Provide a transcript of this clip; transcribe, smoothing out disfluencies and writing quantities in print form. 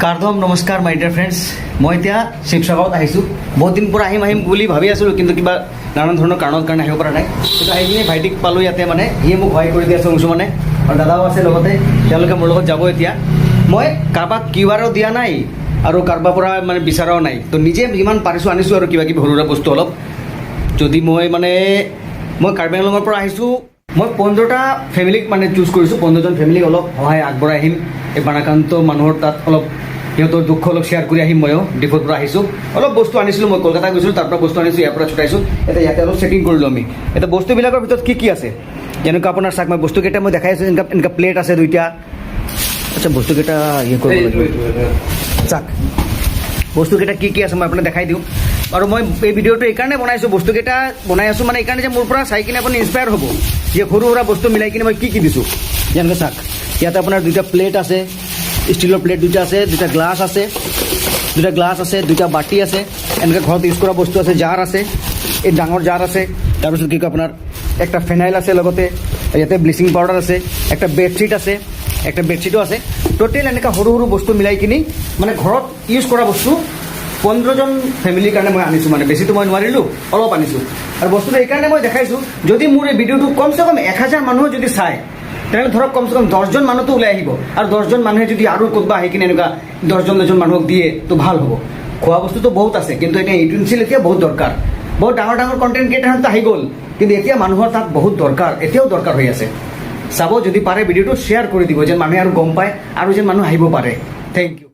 কাৰ্দম নমস্কাৰ মাই dear friends. মই এতিয়া শিৱসাগৰত আহিছোঁ। বহুত দিন পৰা আহিম বুলি ভাবি আছিলোঁ, কিন্তু কিবা নানান ধৰণৰ কাৰণৰ কাৰণে আহিব পৰা নাই। কিন্তু আহি কিনে ভাইটিক পালোঁ ইয়াতে, মানে সিয়ে মোক সহায় কৰি দি আছে অংশু মানে, আৰু দাদাও আছে লগতে। তেওঁলোকে মোৰ লগত যাব এতিয়া। মই কাৰোবাক কিউআৰো দিয়া নাই আৰু কাৰোবাৰ পৰা মানে বিচৰাও নাই, তো নিজে যিমান পাৰিছোঁ আনিছোঁ আৰু কিবা কিবি সৰু সুৰা বস্তু অলপ। যদি মই কাৰ্বি আংলঙৰ পৰা আহিছোঁ, মই 15টা ফেমিলিক মানে চুজ কৰিছোঁ। 15জন ফেমিলিক অলপ সহায় আগবঢ়াই আহিম। এই বানাক্ৰান্ত মানুহৰ তাত অলপ সিহঁতৰ দুখ অলপ শ্বেয়াৰ কৰি আহিম। ময়ো ডিফুৰ পৰা আহিছোঁ, অলপ বস্তু আনিছিলোঁ। মই কলকাতা গৈছিলোঁ, তাৰ পৰা বস্তু আনিছোঁ, ইয়াৰ পৰা ছুটাইছোঁ। এতিয়া ইয়াতে অলপ চেকিং কৰিলোঁ আমি। এতিয়া বস্তুবিলাকৰ ভিতৰত কি আছে, যেনেকুৱা আপোনাৰ চাওক, মই বস্তুকেইটা মই দেখাই আছোঁ। এনেকুৱা প্লেট আছে 2টা। আচ্ছা, বস্তুকেইটা কৰিব লাগিব। চাওক বস্তুকেইটা কি আছে মই আপোনাক দেখাই দিওঁ। আৰু মই এই ভিডিঅ'টো এইকাৰণে বনাইছোঁ, বস্তুকেইটা বনাই আছোঁ মানে এইকাৰণে যে মোৰ পৰা চাই কিনে আপুনি ইনস্পায়াৰ হ'ব, যে সৰু সুৰা বস্তু মিলাই কিনে মই কি দিছোঁ। যেনেকৈ চাওক, ইয়াতে আপোনাৰ 2টা প্লেট আছে, ষ্টিলৰ প্লেট 2টা আছে, 2টা গ্লাছ আছে, 2টা বাটি আছে, এনেকৈ ঘৰত ইউজ কৰা বস্তু আছে, জাৰ আছে, এই ডাঙৰ জাৰ আছে। তাৰপিছত কি কয় আপোনাৰ একটা ফেনাইল আছে, লগতে ইয়াতে ব্লিচিং পাউডাৰ আছে, একটা বেডশ্বীট আছে, একটা বেডশ্বীটো আছে। টোটেল এনেকুৱা সৰু সৰু বস্তু মিলাই কিনি মানে ঘৰত ইউজ কৰা বস্তু 15জন ফেমিলিৰ কাৰণে মই আনিছোঁ। মানে বেছিতো মই নোৱাৰিলোঁ, অলপ আনিছোঁ। আৰু বস্তুটো এইকাৰণে মই দেখাইছোঁ, যদি মোৰ এই ভিডিঅ'টো কমচে কম 1000 মানুহে যদি চায়, তেনেহ'লে ধৰক কমচে কম 10জন মানুহটো ওলাই আহিব। আৰু 10জন মানুহে যদি আৰু ক'ৰবাত আহি কিনে এনেকুৱা 10জন মানুহক দিয়ে, তো ভাল হ'ব। খোৱা বস্তুটো বহুত আছে, কিন্তু এতিয়া ইউটেনচিল এতিয়া বহুত দৰকাৰ। বহুত ডাঙৰ কণ্টেণ্ট ক্ৰিয়েটাৰতো আহি গ'ল, কিন্তু এতিয়া মানুহৰ তাত বহুত দৰকাৰ, এতিয়াও দৰকাৰ হৈ আছে। চাব, যদি পাৰে ভিডিঅ'টো শ্বেয়াৰ কৰি দিব, যেন মানুহে আৰু গম পায়, আৰু যেন মানুহ আহিব পাৰে। Thank U.